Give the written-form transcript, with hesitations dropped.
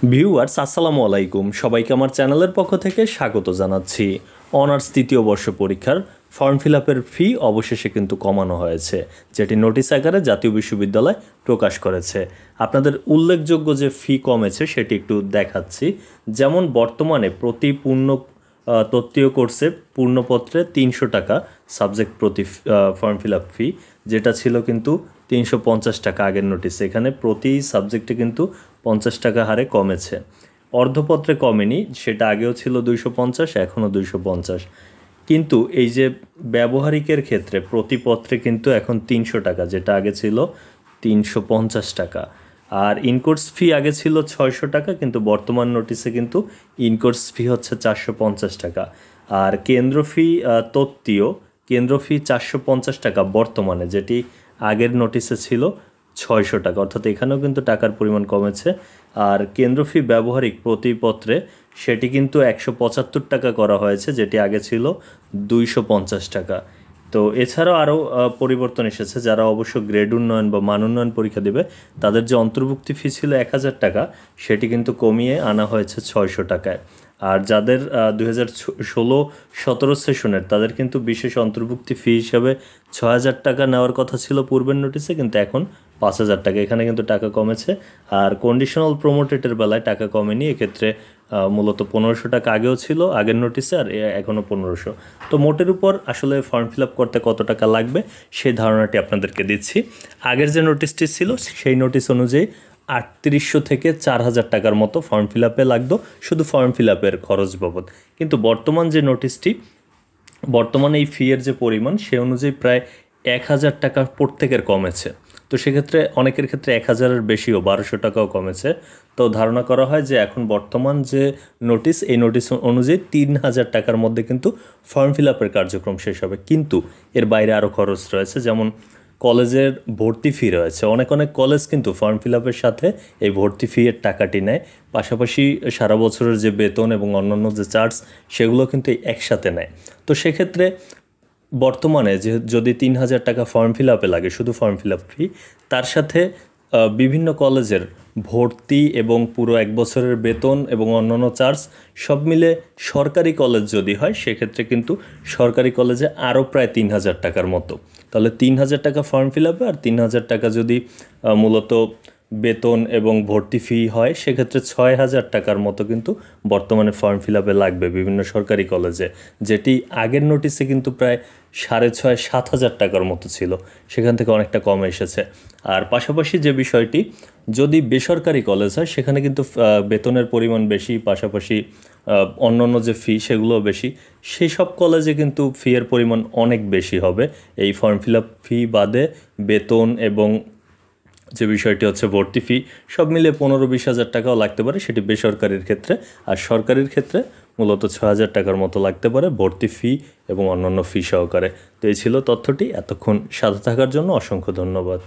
Viewers আসসালামু আলাইকুম, সবাইকে আমার চ্যানেলের পক্ষ থেকে স্বাগত জানাচ্ছি। অনার্স তৃতীয় বর্ষ পরীক্ষার ফর্ম ফিল আপের ফি অবশেষে কিন্তু কমানো হয়েছে, যেটি নোটিশ আকারে জাতীয় বিশ্ববিদ্যালয় প্রকাশ করেছে। আপনাদের উল্লেখযোগ্য যে ফি কমেছে সেটি একটু দেখাচ্ছি। যেমন বর্তমানে প্রতি পূর্ণ তত্ত্বীয় কোর্সে পূর্ণপত্রে 300 টাকা সাবজেক্ট প্রতি ফর্ম ফিল আপ ফি, যেটা ছিল কিন্তু 350 টাকা আগের নোটিশে। এখানে প্রতি সাবজেক্টে কিন্তু 50 টাকা হারে কমেছে। অর্ধপত্রে কমেনি, সেটা আগেও ছিল 250, এখনও 250। কিন্তু এই যে ব্যবহারিকের ক্ষেত্রে প্রতি পত্রে কিন্তু এখন 300 টাকা, যেটা আগে ছিল 350 টাকা। আর ইনকোর্স ফি আগে ছিল 600 টাকা, কিন্তু বর্তমান নোটিশে কিন্তু ইনকোর্স ফি হচ্ছে 450 টাকা। আর কেন্দ্র ফি তত্ত্বীয় কেন্দ্র ফি 450 টাকা বর্তমানে, যেটি আগের নোটিশে ছিল 600 টাকা, অর্থাৎ এখানেও কিন্তু টাকার পরিমাণ কমেছে। আর কেন্দ্র ফি ব্যবহারিক প্রতিপত্রে সেটি কিন্তু 175 টাকা করা হয়েছে, যেটি আগে ছিল 250 টাকা। তো এছাড়াও আরও পরিবর্তন এসেছে। যারা অবশ্য গ্রেড উন্নয়ন বা মান উন্নয়ন পরীক্ষা দেবে তাদের যে অন্তর্ভুক্তি ফি ছিল 1000 টাকা, সেটি কিন্তু কমিয়ে আনা হয়েছে 600 টাকায়। আর যাদের 2016-17 সেশনের, তাদের কিন্তু বিশেষ অন্তর্ভুক্তি ফি হিসাবে 6000 টাকা নেওয়ার কথা ছিল পূর্বের নোটিশে, কিন্তু এখন 5000 টাকা। এখানে কিন্তু টাকা কমেছে। আর কন্ডিশনাল প্রমোটেডের বেলায় টাকা কমেনি, এক্ষেত্রে মূলত 1500 টাকা আগেও ছিল আগের নোটিশে, আর এখনও 1500। তো মোটের উপর আসলে ফর্ম ফিল আপ করতে কত টাকা লাগবে সেই ধারণাটি আপনাদেরকে দিচ্ছি। আগের যে নোটিশটি ছিল সেই নোটিশ অনুযায়ী 3800 থেকে 4000 টাকার মতো ফর্ম ফিল আপে লাগতো, শুধু ফর্ম ফিল আপের খরচ বাবদ। কিন্তু বর্তমান যে নোটিশটি, বর্তমানে এই ফি এর যে পরিমাণ সে অনুযায়ী প্রায় 1000 টাকা প্রত্যেকের কমেছে। তো সেক্ষেত্রে অনেকের ক্ষেত্রে 1000-এর বেশিও 1200 টাকাও কমেছে। তো ধারণা করা হয় যে এখন বর্তমান যে নোটিশ, এই নোটিশ অনুযায়ী 3000 টাকার মধ্যে কিন্তু ফর্ম ফিল আপের কার্যক্রম শেষ হবে। কিন্তু এর বাইরে আরও খরচ রয়েছে, যেমন কলেজের ভর্তি ফি রয়েছে। অনেক কলেজ কিন্তু ফর্ম ফিল আপের সাথে এই ভর্তি ফি এর টাকাটি নেয়, পাশাপাশি সারা বছরের যে বেতন এবং অন্যান্য যে চার্জ সেগুলো কিন্তু একসাথে নেয়। তো সেক্ষেত্রে বর্তমানে যে যদি 3000 টাকা ফর্ম ফিল আপে লাগে, শুধু ফর্ম ফিল আপ ফি, তার সাথে বিভিন্ন কলেজের ভর্তি এবং পুরো 1 বছরের বেতন এবং অন্যান্য চার্জ সব মিলে সরকারি কলেজ যদি হয়, সেক্ষেত্রে কিন্তু সরকারি কলেজে আরও প্রায় 3000 টাকার মতো। তাহলে 3000 টাকা ফর্ম ফিল আপে আর 3000 টাকা যদি মূলত বেতন এবং ভর্তি ফি হয়, সেক্ষেত্রে 6000 টাকার মতো কিন্তু বর্তমানে ফর্ম ফিল আপে লাগবে বিভিন্ন সরকারি কলেজে, যেটি আগের নোটিশে কিন্তু প্রায় 6500-7000 টাকার মতো ছিল, সেখান থেকে অনেকটা কমে এসেছে। আর পাশাপাশি যে বিষয়টি, যদি বেসরকারি কলেজ হয় সেখানে কিন্তু বেতনের পরিমাণ বেশি, পাশাপাশি অন্যান্য যে ফি সেগুলোও বেশি। সেই সব কলেজে কিন্তু ফি এর পরিমাণ অনেক বেশি হবে। এই ফর্ম ফিল আপ ফি বাদে বেতন এবং যে বিষয়টি হচ্ছে ভর্তি ফি, সব মিলিয়ে 15-20 হাজার টাকাও লাগতে পারে, সেটি বেসরকারির ক্ষেত্রে। আর সরকারির ক্ষেত্রে মূলত 6000 টাকার মতো লাগতে পারে ভর্তি ফি এবং অন্যান্য ফি সহকারে। তো এই ছিল তথ্যটি। এতক্ষণ সাথে থাকার জন্য অসংখ্য ধন্যবাদ।